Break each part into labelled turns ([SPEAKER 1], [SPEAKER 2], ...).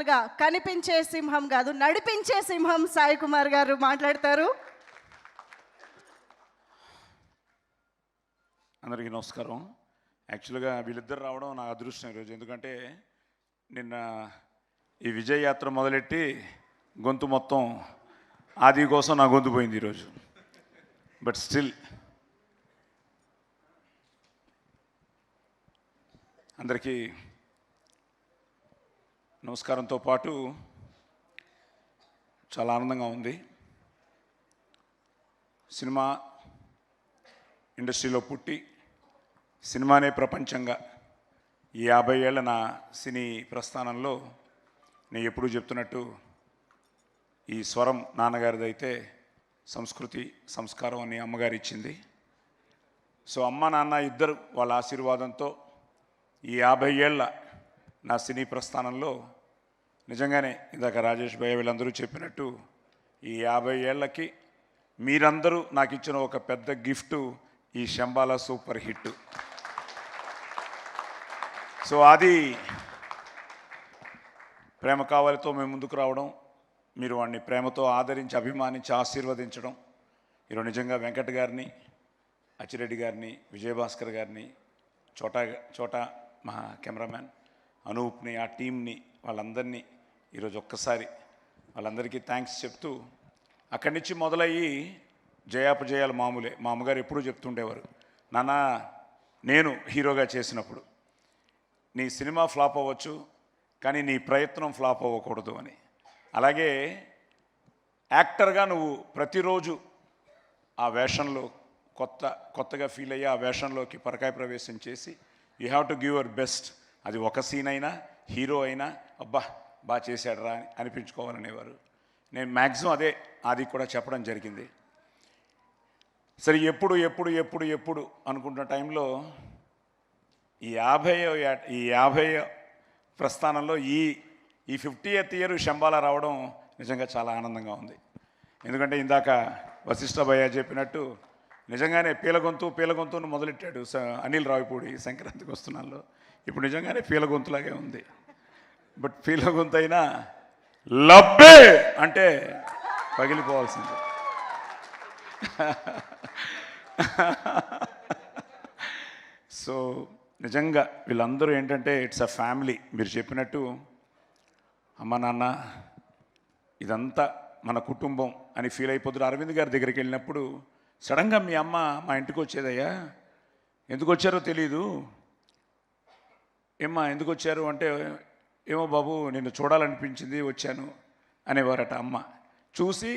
[SPEAKER 1] మామూలుగా కనిపించే సింహం కాదు, నడిపించే సింహం సాయి కుమార్ గారు మాట్లాడతారు.
[SPEAKER 2] అందరికీ నమస్కారం. యాక్చువల్గా వీళ్ళిద్దరు రావడం నా అదృష్టం ఈరోజు. ఎందుకంటే నిన్న ఈ విజయ యాత్ర మొదలెట్టి గొంతు మొత్తం ఆది కోసం నా గొంతు పోయింది ఈరోజు. బట్ స్టిల్ అందరికీ నమస్కారంతో పాటు చాలా ఆనందంగా ఉంది. సినిమా ఇండస్ట్రీలో పుట్టి సినిమానే ప్రపంచంగా ఈ 50 ఏళ్ల నా సినీ ప్రస్థానంలో నేను ఎప్పుడూ చెప్తున్నట్టు ఈ స్వరం నాన్నగారిది అయితే సంస్కృతి సంస్కారం అని అమ్మగారు ఇచ్చింది. సో అమ్మ నాన్న ఇద్దరు వాళ్ళ ఆశీర్వాదంతో ఈ 50 ఏళ్ల నా సినీ ప్రస్థానంలో నిజంగానే ఇందాక రాజేష్ భయ్య వీళ్ళందరూ చెప్పినట్టు ఈ 50 ఏళ్ళకి మీరందరూ నాకు ఇచ్చిన ఒక పెద్ద గిఫ్టు ఈ శంబాల సూపర్ హిట్. సో అది ప్రేమ కావాలితో మేము ముందుకు రావడం, మీరు వాడిని ప్రేమతో ఆదరించి అభిమానించి ఆశీర్వదించడం, ఈరోజు నిజంగా వెంకట్ గారిని, అచ్చిరెడ్డి గారిని, విజయభాస్కర్ గారిని, చోటా మా కెమెరామ్యాన్ అనూప్ని, ఆ టీంని, వాళ్ళందరినీ ఈరోజు ఒక్కసారి వాళ్ళందరికీ థ్యాంక్స్ చెప్తూ, అక్కడి నుంచి మొదలయ్యి జయాపజయాలు మామూలే. మా అమ్మగారు ఎప్పుడూ చెప్తుండేవారు, నాన్న నేను హీరోగా చేసినప్పుడు నీ సినిమా ఫ్లాప్ అవ్వచ్చు కానీ నీ ప్రయత్నం ఫ్లాప్ అవ్వకూడదు అని. అలాగే యాక్టర్గా నువ్వు ప్రతిరోజు ఆ వేషంలో కొత్తగా ఫీల్ అయ్యి ఆ వేషంలోకి పరకాయ ప్రవేశం చేసి you have to give your best. అది ఒక సీన్ అయినా హీరో అయినా అబ్బా బాగా చేశాడు రా అని అనిపించుకోవాలనేవారు. నేను మ్యాక్సిమం అదే అది కూడా చెప్పడం జరిగింది. సరే ఎప్పుడు అనుకుంటున్న టైంలో ఈ 50 ప్రస్థానంలో ఈ 50th ఇయర్ శంబాల రావడం నిజంగా చాలా ఆనందంగా ఉంది. ఎందుకంటే ఇందాక వశిష్ఠ భయ్య చెప్పినట్టు నిజంగానే పీలగొంతును మొదలెట్టాడు అనిల్ రావిపూడి సంక్రాంతికి వస్తున్నాల్లో. ఇప్పుడు నిజంగానే పీలగొంతులాగే ఉంది. బట్ పీలగొంతు అయినా లబ్బే అంటే పగిలిపోవాల్సింది. సో నిజంగా వీళ్ళందరూ ఏంటంటే ఇట్స్ అ ఫ్యామిలీ. మీరు చెప్పినట్టు అమ్మ నాన్న ఇదంతా మన కుటుంబం అని ఫీల్ అయిపోతున్నారు. అరవింద్ గారి దగ్గరికి వెళ్ళినప్పుడు సడన్గా మీ అమ్మ మా ఇంటికి వచ్చేదయ్యా, ఎందుకు వచ్చారో తెలీదు, ఏమ్మా ఎందుకు వచ్చారు అంటే, ఏమో బాబు నిన్ను చూడాలనిపించింది వచ్చాను అనేవారట. అమ్మ చూసి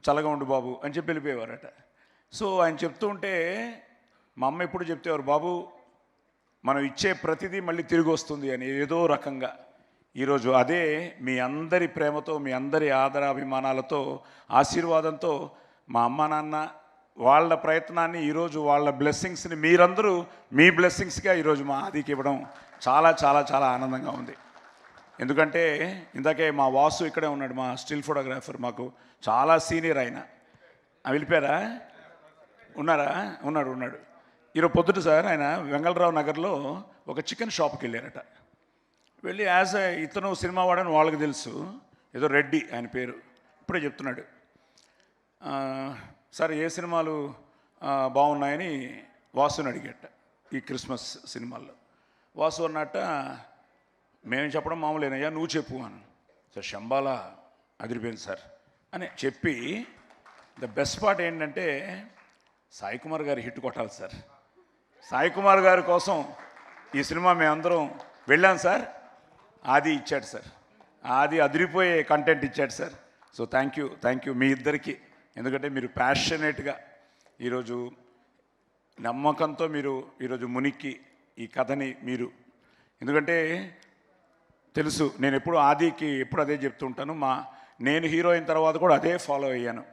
[SPEAKER 2] చల్లగా ఉండు బాబు అని చెప్పి వెళ్ళిపోయేవారట. సో ఆయన చెప్తూ ఉంటే మా అమ్మ ఎప్పుడు చెప్తేవారు, బాబు మనం ఇచ్చే ప్రతిదీ మళ్ళీ తిరిగి వస్తుంది అని. ఏదో రకంగా ఈరోజు అదే మీ అందరి ప్రేమతో, మీ అందరి ఆదరాభిమానాలతో, ఆశీర్వాదంతో మా అమ్మ నాన్న వాళ్ళ ప్రయత్నాన్ని ఈరోజు వాళ్ళ బ్లెస్సింగ్స్ని మీరందరూ మీ బ్లెస్సింగ్స్గా ఈరోజు మా ఆదికి ఇవ్వడం చాలా చాలా చాలా ఆనందంగా ఉంది. ఎందుకంటే ఇందాకే మా వాసు ఇక్కడే ఉన్నాడు, మా స్టిల్ ఫోటోగ్రాఫర్, మాకు చాలా సీనియర్ ఆయన. వెళ్ళిపోయారా? ఉన్నాడు. ఈరోజు పొద్దుట సార్ ఆయన వెంగళరావు నగర్లో ఒక చికెన్ షాప్కి వెళ్ళారట. వెళ్ళి ఇతను సినిమా వాడని వాళ్ళకి తెలుసు, ఏదో రెడ్డి ఆయన పేరు. ఇప్పుడే చెప్తున్నాడు, సార్ ఏ సినిమాలు బాగున్నాయని వాసుని అడిగట ఈ క్రిస్మస్ సినిమాల్లో. వాసు అన్నట్ట, మేము చెప్పడం మామూలేనయ్యా నువ్వు చెప్పు అని. సార్ శంబాల అదిరిపోయింది సార్ అని చెప్పి, ద బెస్ట్ పార్ట్ ఏంటంటే సాయి కుమార్ గారు హిట్ కొట్టాలి సార్. సాయి కుమార్ గారి కోసం ఈ సినిమా మేమందరం వెళ్ళాం సార్. ఆది ఇచ్చాడు సార్, ఆది అదిరిపోయే కంటెంట్ ఇచ్చాడు సార్. సో థ్యాంక్ యూ మీ ఇద్దరికి. ఎందుకంటే మీరు ప్యాషనేట్గా ఈరోజు నమ్మకంతో మీరు ఈరోజు మునిక్కి ఈ కథని మీరు, ఎందుకంటే తెలుసు నేను ఎప్పుడు ఆదికి ఎప్పుడు అదే చెప్తుంటాను, నేను హీరో అయిన తర్వాత కూడా అదే ఫాలో అయ్యాను.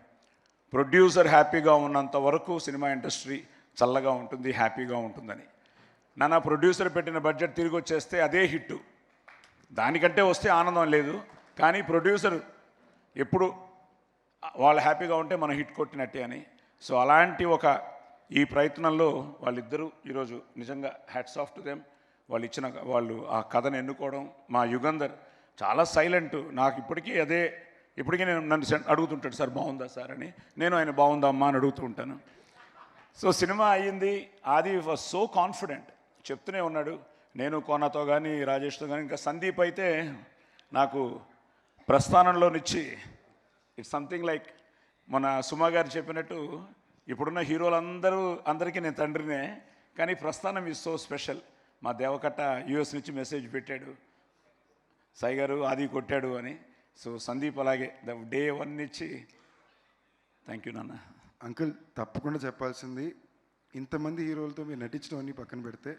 [SPEAKER 2] ప్రొడ్యూసర్ హ్యాపీగా ఉన్నంత వరకు సినిమా ఇండస్ట్రీ చల్లగా ఉంటుంది, హ్యాపీగా ఉంటుందని. నాన్న ప్రొడ్యూసర్ పెట్టిన బడ్జెట్ తిరిగి వచ్చేస్తే అదే హిట్టు, దానికంటే వస్తే ఆనందం లేదు. కానీ ప్రొడ్యూసర్ ఎప్పుడు వాళ్ళు హ్యాపీగా ఉంటే మనం హిట్ కొట్టినట్టే అని. సో అలాంటి ఈ ప్రయత్నంలో వాళ్ళిద్దరూ ఈరోజు నిజంగా హ్యాట్స్ ఆఫ్ టు దెమ్. వాళ్ళు ఆ కథను ఎన్నుకోవడం, మా యుగంధర్ చాలా సైలెంట్. నాకు ఇప్పటికీ నేను నన్ను అడుగుతుంటాడు, సార్ బాగుందా సార్ అని. నేను ఆయన బాగుందా అమ్మా అని అడుగుతూ ఉంటాను. సో సినిమా అయ్యింది. ఆది వాజ్ సో కాన్ఫిడెంట్, చెప్తూనే ఉన్నాడు. నేను కోనాతో కానీ రాజేష్తో కానీ, ఇంకా సందీప్ అయితే నాకు ప్రస్థానంలోనిచ్చి ఇట్స్ సంథింగ్ లైక్ మన సుమా గారు చెప్పినట్టు ఇప్పుడున్న అందరికీ నేను తండ్రినే, కానీ ప్రస్థానం ఈజ్ సో స్పెషల్. మా దేవకట్ట యూఎస్ నుంచి మెసేజ్ పెట్టాడు, సాయి గారు ఆది కొట్టాడు అని. సో సందీప్ అలాగే డే 1 నుంచి థ్యాంక్ యూ నాన్న.
[SPEAKER 3] అంకుల్ తప్పకుండా చెప్పాల్సింది, ఇంతమంది హీరోలతో మీరు నటించడం అన్నీ పక్కన పెడితే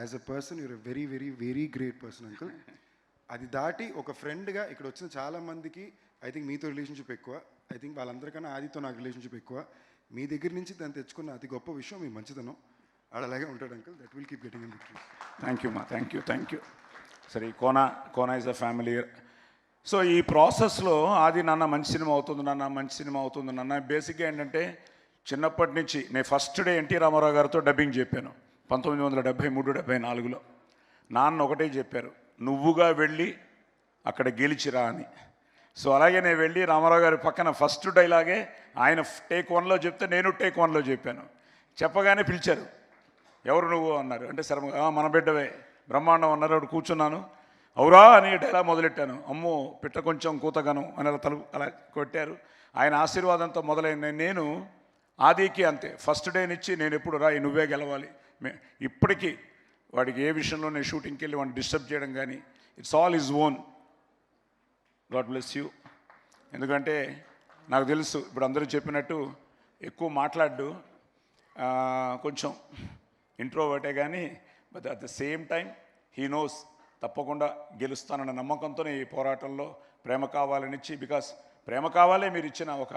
[SPEAKER 3] as a person your very very very great person uncle. అది దాటి ఒక ఫ్రెండ్గా ఇక్కడ వచ్చిన చాలామందికి ఐ థింక్ మీతో రిలేషన్షిప్ ఎక్కువ, ఐ థింక్ వాళ్ళందరికన్నా ఆదితో నాకు రిలేషన్షిప్ ఎక్కువ. మీ దగ్గర నుంచి దాన్ని తెచ్చుకున్న అతి గొప్ప విషయం మీ మంచితనం. వాడు అలాగే ఉంటాడు uncle. That will keep getting in victory.
[SPEAKER 2] Thank you మా, థ్యాంక్ యూ. సరే Kona is a family. So ఈ ప్రాసెస్లో ఆది నాన్న మంచి సినిమా అవుతుంది నాన్న. బేసిక్గా ఏంటంటే చిన్నప్పటి నుంచి నేను ఫస్ట్ డే ఎన్టీ రామారావు గారితో డబ్బింగ్ చెప్పాను 1973-74లో. నాన్న ఒకటే చెప్పారు, నువ్వుగా వెళ్ళి అక్కడ గెలిచిరా అని. సో అలాగే నేను వెళ్ళి రామారావు గారి పక్కన ఫస్ట్ డైలాగే ఆయన టేక్ 1లో చెప్తే నేను టేక్ 1లో చెప్పాను. చెప్పగానే పిలిచారు, ఎవరు నువ్వు అన్నారు. అంటే సరే మన బిడ్డవే బ్రహ్మాండం అన్నారు. అప్పుడు కూర్చున్నాను, అవురా అని డైలాగ్ మొదలెట్టాను. అమ్మో పిట్ట కొంచెం కూతగను అని అలా కొట్టారు. ఆయన ఆశీర్వాదంతో మొదలైన నేను ఆదికి అంతే. ఫస్ట్ డే నుంచి నేను ఎప్పుడు రా నువ్వే గెలవాలి. ఇప్పటికీ వాడికి ఏ విషయంలో నేను షూటింగ్కి వెళ్ళి వాడిని డిస్టర్బ్ చేయడం కానీ, it's all is own. God bless you. ఎందుకంటే నాకు తెలుసు ఇప్పుడు అందరూ చెప్పినట్టు ఎక్కువ మాట్లాడు, కొంచెం ఇంట్రోవర్టే, కానీ but at the same time he knows తప్పకుండా గెలుస్తానన్న నమ్మకంతోనే ఈ పోరాటంలో ప్రేమ కావాలనిచ్చి, బికాస్ ప్రేమ కావాలే మీరు ఇచ్చిన ఒక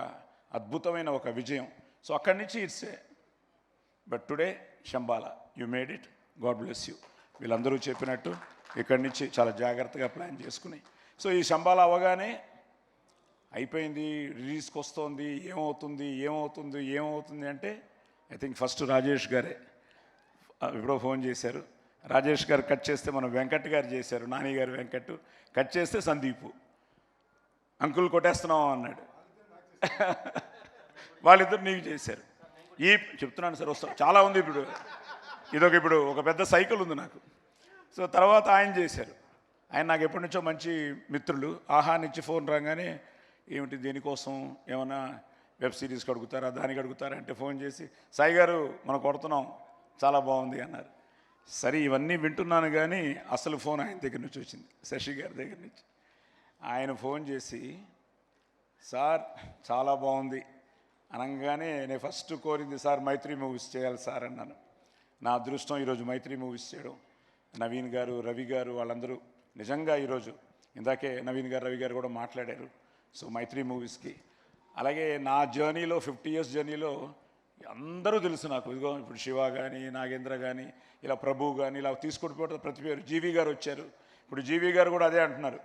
[SPEAKER 2] అద్భుతమైన ఒక విజయం. సో అక్కడి నుంచి it's but today Shambhala you made it. God bless you. వీళ్ళందరూ చెప్పినట్టు ఇక్కడి నుంచి చాలా జాగ్రత్తగా ప్లాన్ చేసుకుని, సో ఈ శంబాల అవగానే అయిపోయింది, రిలీజ్కి వస్తుంది, ఏమవుతుంది అంటే ఐ థింక్ ఫస్ట్ రాజేష్ గారే ఎప్పుడో ఫోన్ చేశారు. రాజేష్ గారు కట్ చేస్తే మన వెంకట్ గారు చేశారు, నాని గారు వెంకట్ కట్ చేస్తే సందీపు అంకుల్ కొట్టేస్తున్నాం అన్నాడు. వాళ్ళిద్దరు నీకు చేశారు. చెప్తున్నాను సార్, వస్తాం చాలా ఉంది ఇప్పుడు. ఇప్పుడు ఒక పెద్ద సైకిల్ ఉంది నాకు. సో తర్వాత ఆయన చేశారు. ఆయన నాకు ఎప్పటి నుంచో మంచి మిత్రులు. ఆహా నుంచి ఫోన్ రాగానే ఏమిటి దీనికోసం ఏమన్నా వెబ్ సిరీస్కి అడుగుతారా, దానికి అడుగుతారా అంటే ఫోన్ చేసి సాయి గారు మనం కొడుతున్నాం చాలా బాగుంది అన్నారు. సరే ఇవన్నీ వింటున్నాను, కానీ అసలు ఫోన్ ఆయన దగ్గర నుంచి వచ్చింది, శశి గారి దగ్గర నుంచి. ఆయన ఫోన్ చేసి సార్ చాలా బాగుంది అనగానే నేను ఫస్ట్ కోరింది, సార్ మైత్రి మూవీస్ చేయాలి సార్ అన్నాను. నా అదృష్టం ఈరోజు మైత్రి మూవీస్ చేయడం. నవీన్ గారు, రవి గారు వాళ్ళందరూ నిజంగా ఈరోజు ఇందాకే నవీన్ గారు, రవి గారు కూడా మాట్లాడారు. సో మైత్రి మూవీస్కి అలాగే నా జర్నీలో 50 years జర్నీలో అందరూ తెలుసు నాకు. ఇదిగో ఇప్పుడు శివ కానీ, నాగేంద్ర కానీ, ఇలా ప్రభు కానీ, ఇలా తీసుకుంటూ ప్రతి పేరు. జీవి గారు వచ్చారు. ఇప్పుడు జీవి గారు కూడా అదే అంటున్నారు,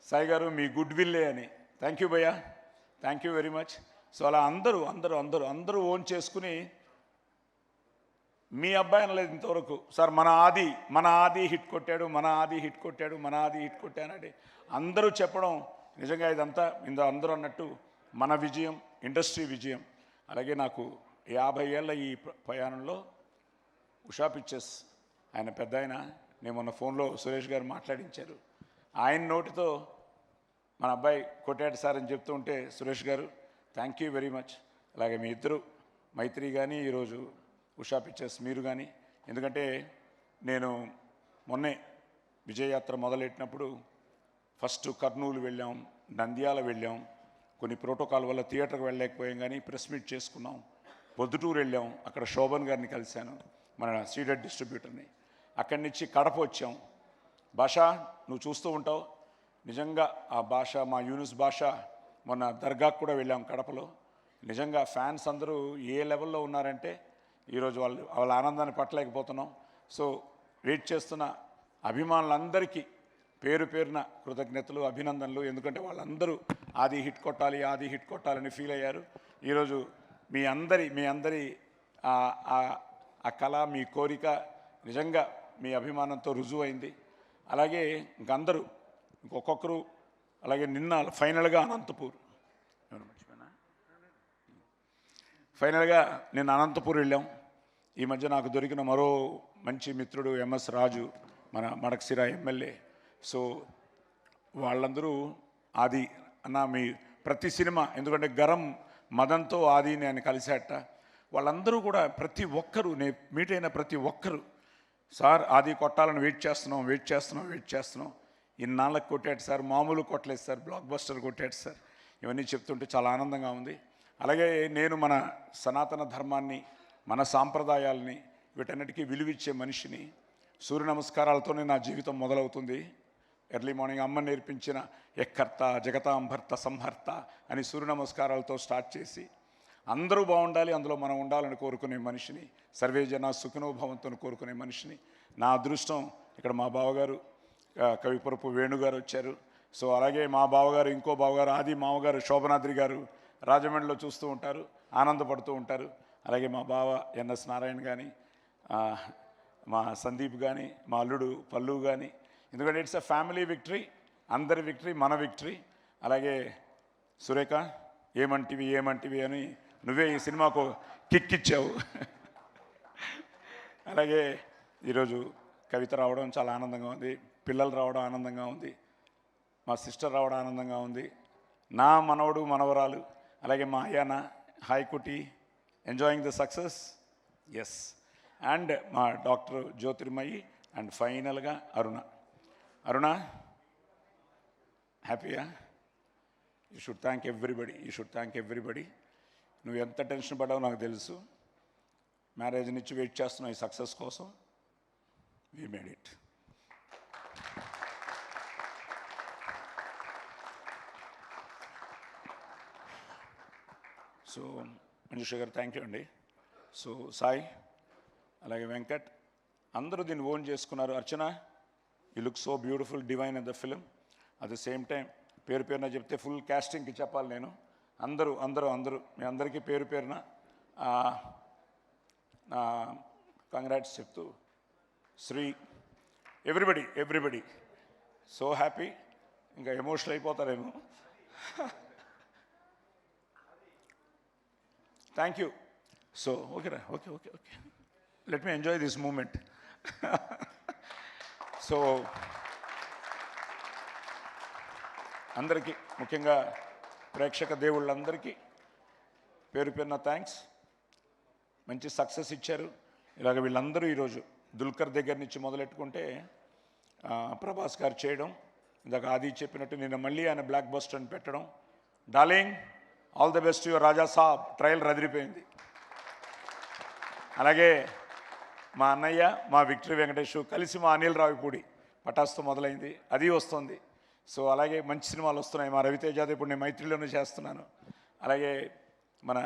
[SPEAKER 2] సాయి గారు మీ గుడ్ విల్లే అని. థ్యాంక్ యూ భయ్యా, thank you very much. So అలా అందరూ ఓన్ చేసుకుని, మీ అబ్బాయి అనలేదు ఇంతవరకు, సార్ మన ఆది హిట్ కొట్టానంటే అందరూ చెప్పడం నిజంగా ఇదంతా అందరూ అన్నట్టు మన విజయం, ఇండస్ట్రీ విజయం. అలాగే నాకు 50 ఏళ్ళ ఈ ప్రయాణంలో ఉషా పిక్చర్స్ ఆయన పెద్ద ఆయన, నేను మొన్న ఫోన్లో సురేష్ గారు మాట్లాడించారు. ఆయన నోటితో మన అబ్బాయి కొట్టాడు సార్ అని చెప్తూ ఉంటే, సురేష్ గారు థ్యాంక్ యూ వెరీ మచ్. అలాగే మీ ఇద్దరు మైత్రి కానీ, ఈరోజు ఉషా పిక్చర్స్ మీరు కానీ. ఎందుకంటే నేను మొన్నే విజయయాత్ర మొదలెట్టినప్పుడు ఫస్ట్ కర్నూలు వెళ్ళాం, నంద్యాల వెళ్ళాం. కొన్ని ప్రోటోకాల్ వల్ల థియేటర్కి వెళ్ళలేకపోయాం, కానీ ప్రెస్ మీట్ చేసుకున్నాం. పొద్దుటూరు వెళ్ళాం, అక్కడ శోభన్ గారిని కలిశాను, మన సీడెడ్ డిస్ట్రిబ్యూటర్ని. అక్కడి నుంచి కడప వచ్చాం. భాష నువ్వు చూస్తూ ఉంటావు, నిజంగా ఆ భాష, మా యూనిస్ భాష మొన్న దర్గాకు కూడా వెళ్ళాం కడపలో. నిజంగా ఫ్యాన్స్ అందరూ ఏ లెవెల్లో ఉన్నారంటే ఈరోజు వాళ్ళ ఆనందాన్ని పట్టలేకపోతున్నాం. సో వెయిట్ చేస్తున్న అభిమానులందరికీ పేరు పేరున కృతజ్ఞతలు, అభినందనలు. ఎందుకంటే వాళ్ళందరూ ఆది హిట్ కొట్టాలని ఫీల్ అయ్యారు. ఈరోజు మీ అందరి ఆ కళ, మీ కోరిక నిజంగా మీ అభిమానంతో రుజువు అయింది. అలాగే ఇంకందరూ ఇంకొకరు. అలాగే నిన్న ఫైనల్గా అనంతపూర్, ఫైనల్గా నిన్న అనంతపూర్ వెళ్ళాం. ఈ మధ్య నాకు దొరికిన మరో మంచి మిత్రుడు ఎంఎస్ రాజు, మన మడకసిర ఎమ్మెల్యే. సో వాళ్ళందరూ ఆది అన్న మీ ప్రతి సినిమా, ఎందుకంటే గరం మదన్తో ఆదిని ఆయన కలిశాట. వాళ్ళందరూ కూడా ప్రతి ఒక్కరూ, నేను మీట్ అయిన ప్రతి ఒక్కరు, సార్ ఆది కొట్టాలని వెయిట్ చేస్తున్నాం. ఇన్నాళ్ళకి కొట్టాడు సార్, మామూలు కొట్టలేదు సార్, బ్లాక్ బస్టర్ కొట్టాడు సార్. ఇవన్నీ చెప్తుంటే చాలా ఆనందంగా ఉంది. అలాగే నేను మన సనాతన ధర్మాన్ని, మన సాంప్రదాయాల్ని, వీటన్నిటికీ విలువిచ్చే మనిషిని. సూర్య నమస్కారాలతోనే నా జీవితం మొదలవుతుంది. ఎర్లీ మార్నింగ్ అమ్మ నేర్పించిన ఎక్కర్త జగతాంభర్త సంహర్త అని సూర్య నమస్కారాలతో స్టార్ట్ చేసి అందరూ బాగుండాలి, అందులో మనం ఉండాలని కోరుకునే మనిషిని. సర్వే జన సుఖనోభవంతో కోరుకునే మనిషిని. నా అదృష్టం ఇక్కడ మా బావగారు కవిపురపు వేణుగారు వచ్చారు. సో అలాగే మా బావగారు, ఇంకో బావగారు ఆది మామగారు శోభనాద్రి గారు రాజమండ్రిలో చూస్తూ ఉంటారు, ఆనందపడుతూ ఉంటారు. అలాగే మా బావ ఎన్ఎస్ నారాయణ కానీ, మా సందీప్ కానీ, మా అల్లుడు పల్లు కానీ. ఎందుకంటే ఇట్స్ అ ఫ్యామిలీ విక్టరీ, అందరి విక్టరీ, మన విక్టరీ. అలాగే సురేఖ ఏమంటివి అని నువ్వే ఈ సినిమాకు కిక్ ఇచ్చావు. అలాగే ఈరోజు కవిత రావడం చాలా ఆనందంగా ఉంది, పిల్లలు రావడం ఆనందంగా ఉంది, మా సిస్టర్ రావడం ఆనందంగా ఉంది, నా మనవడు మనవరాలు, అలాగే మా అయ్యాన హాయ్కుటి enjoying the success. Yes. And మా డాక్టర్ జ్యోతిర్మయి, అండ్ ఫైనల్గా అరుణ హ్యాపీయా? You should thank everybody. నువ్వు ఎంత టెన్షన్ పడ్డావో నాకు తెలుసు. మ్యారేజ్ నుంచి వెయిట్ చేస్తున్నావు ఈ సక్సెస్ కోసం. We made it. So Manjusha గారు థ్యాంక్ యూ అండి. సో సాయి, అలాగే వెంకట్, అందరూ దీన్ని ఓన్ చేసుకున్నారు. Archana, you look so beautiful, divine in the film. At the same time పేరున చెప్తే ఫుల్ క్యాస్టింగ్కి చెప్పాలి నేను. అందరూ మీ అందరికీ పేరున కంగ్రాట్స్ చెప్తూ, శ్రీ ఎవ్రీబడి సో హ్యాపీ. ఇంకా ఎమోషనల్ అయిపోతారేమో. Thank you. సో ఓకేరా, okay let me enjoy this moment. So అందరికీ, ముఖ్యంగా ప్రేక్షక దేవుళ్ళందరికీ పేరున థ్యాంక్స్. మంచి సక్సెస్ ఇచ్చారు. ఇలాగ వీళ్ళందరూ ఈరోజు దుల్కర్ దగ్గర నుంచి మొదలెట్టుకుంటే ప్రభాస్ గారు చేయడం, ఇందాక ఆది చెప్పినట్టు నిన్న మళ్ళీ ఆయన బ్లాక్ బస్టర్ అని పెట్టడం. Darling, all the best your Raja Saab. Trailer రదిరిపోయింది. అలాగే మా అన్నయ్య, మా విక్టరీ వెంకటేష్ కలిసి మా అనిల్ రావిపూడి పటాస్తో మొదలైంది, అది వస్తుంది. సో అలాగే మంచి సినిమాలు వస్తున్నాయి. మా రవితేజాది ఇప్పుడు నేను మైత్రిలోనే చేస్తున్నాను. అలాగే మన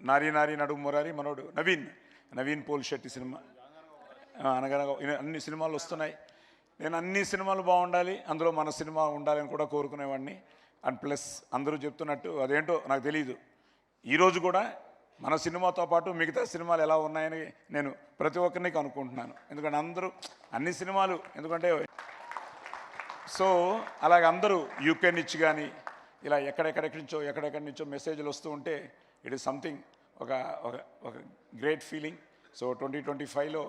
[SPEAKER 2] నారీ నడుము మురారి మనోడు నవీన్ పోల్శెట్టి సినిమా, అనగనగా అన్ని సినిమాలు వస్తున్నాయి. నేను అన్ని సినిమాలు బాగుండాలి, అందులో మన సినిమా ఉండాలని కూడా కోరుకునేవాడిని. అండ్ ప్లస్ అందరూ చెప్తున్నట్టు అదేంటో నాకు తెలియదు, ఈరోజు కూడా మన సినిమాతో పాటు మిగతా సినిమాలు ఎలా ఉన్నాయని నేను ప్రతి ఒక్కరిని కనుక్కుంటున్నాను. ఎందుకంటే అందరూ అన్ని సినిమాలు, ఎందుకంటే సో అలాగే అందరూ యూకే నుంచి కానీ ఇలా ఎక్కడెక్కడి నుంచో మెసేజ్లు వస్తూ ఉంటే ఇట్ ఈస్ సంథింగ్, ఒక గ్రేట్ ఫీలింగ్. సో 2025లో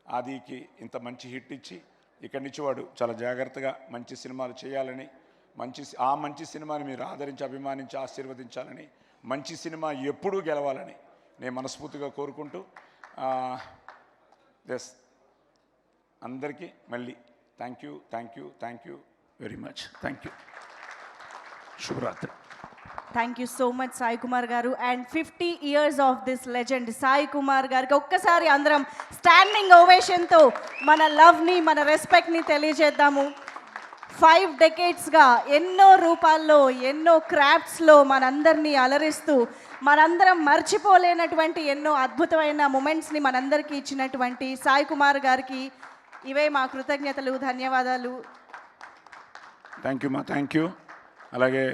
[SPEAKER 2] ఆదికి ఇంత మంచి హిట్ ఇచ్చి ఇక్కడి నుంచి వాడు చాలా జాగ్రత్తగా మంచి సినిమాలు చేయాలని, మంచి సినిమాని మీరు ఆదరించి అభిమానించి ఆశీర్వదించాలని, మంచి సినిమా ఎప్పుడూ గెలవాలని నేను మనస్ఫూర్తిగా కోరుకుంటూ ఎస్ అందరికీ మళ్ళీ thank you very much. Thank you. శుభరాత్రి.
[SPEAKER 1] Thank you so much Sai Kumar గారు. And 50 years of this legend Sai Kumar గారికి ఒక్కసారి అందరం స్టాండింగ్ ఓవేషన్తో మన లవ్ని, మన రెస్పెక్ట్ని తెలియజేద్దాము. 5 decadesగా ఎన్నో రూపాల్లో, ఎన్నో క్రాఫ్ట్స్లో మనందరినీ అలరిస్తూ, మనందరం మర్చిపోలేనటువంటి ఎన్నో అద్భుతమైన మూమెంట్స్ని మనందరికీ ఇచ్చినటువంటి సాయి కుమార్ గారికి ఇవే మా కృతజ్ఞతలు, ధన్యవాదాలు.
[SPEAKER 2] Thank you. అలాగే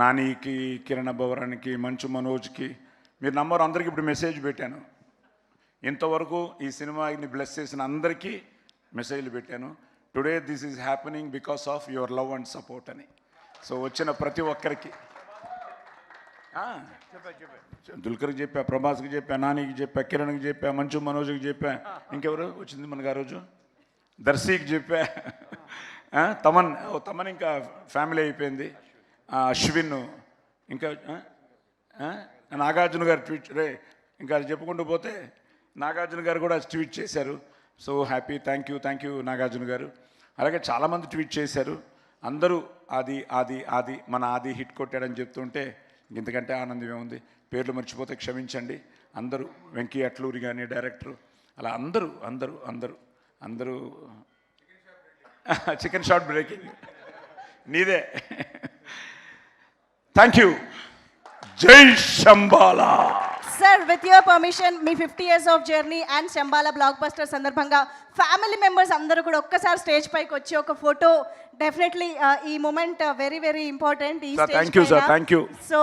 [SPEAKER 2] నానికి, కిరణ్ భవరానికి, మంచు మనోజ్కి, మీరు నంబర్ అందరికీ ఇప్పుడు మెసేజ్ పెట్టాను. ఇంతవరకు ఈ సినిమాని బ్లెస్ చేసిన అందరికీ మెసేజ్లు పెట్టాను. Today this is happening because of your love and support అని. సో వచ్చిన ప్రతి ఒక్కరికి దుల్కర్కి చెప్పా, ప్రభాస్కి చెప్పా, నానికి చెప్పా, కిరణ్కి చెప్పా, మంచు మనోజ్కి చెప్పా, ఇంకెవరు వచ్చింది మనకు ఆ రోజు, దర్శికి చెప్పా, తమన్ ఇంకా ఫ్యామిలీ అయిపోయింది, అశ్విన్, ఇంకా నాగార్జున గారు ట్వీట్ ఇంకా చెప్పుకుంటూ పోతే నాగార్జున గారు కూడా ట్వీట్ చేశారు. So happy, thank you Nagarjuna గారు. అలాగే చాలామంది ట్వీట్ చేశారు. అందరూ ఆది మన ఆది హిట్ కొట్టాడని చెప్తుంటే ఇంతకంటే ఆనందం ఏముంది. పేర్లు మర్చిపోతే క్షమించండి. అందరూ వెంకీ అట్లూరి కానీ డైరెక్టరు, అలా అందరూ చికెన్ షాట్ బ్రేకింగ్ నీదే. Thank you. జై Shambhala.
[SPEAKER 1] Sir, with your permission, మీ 50 years of journey and Shambhala blockbuster సందర్భంగా ఫ్యామిలీ మెంబర్స్ అందరూ కూడా ఒక్కసారి స్టేజ్ పైకి వచ్చి ఒక ఫోటో, డెఫినెట్లీ ఈ మూమెంట్ వెరీ వెరీ ఇంపార్టెంట్. ఈ
[SPEAKER 2] thank you sir, thank you.
[SPEAKER 1] So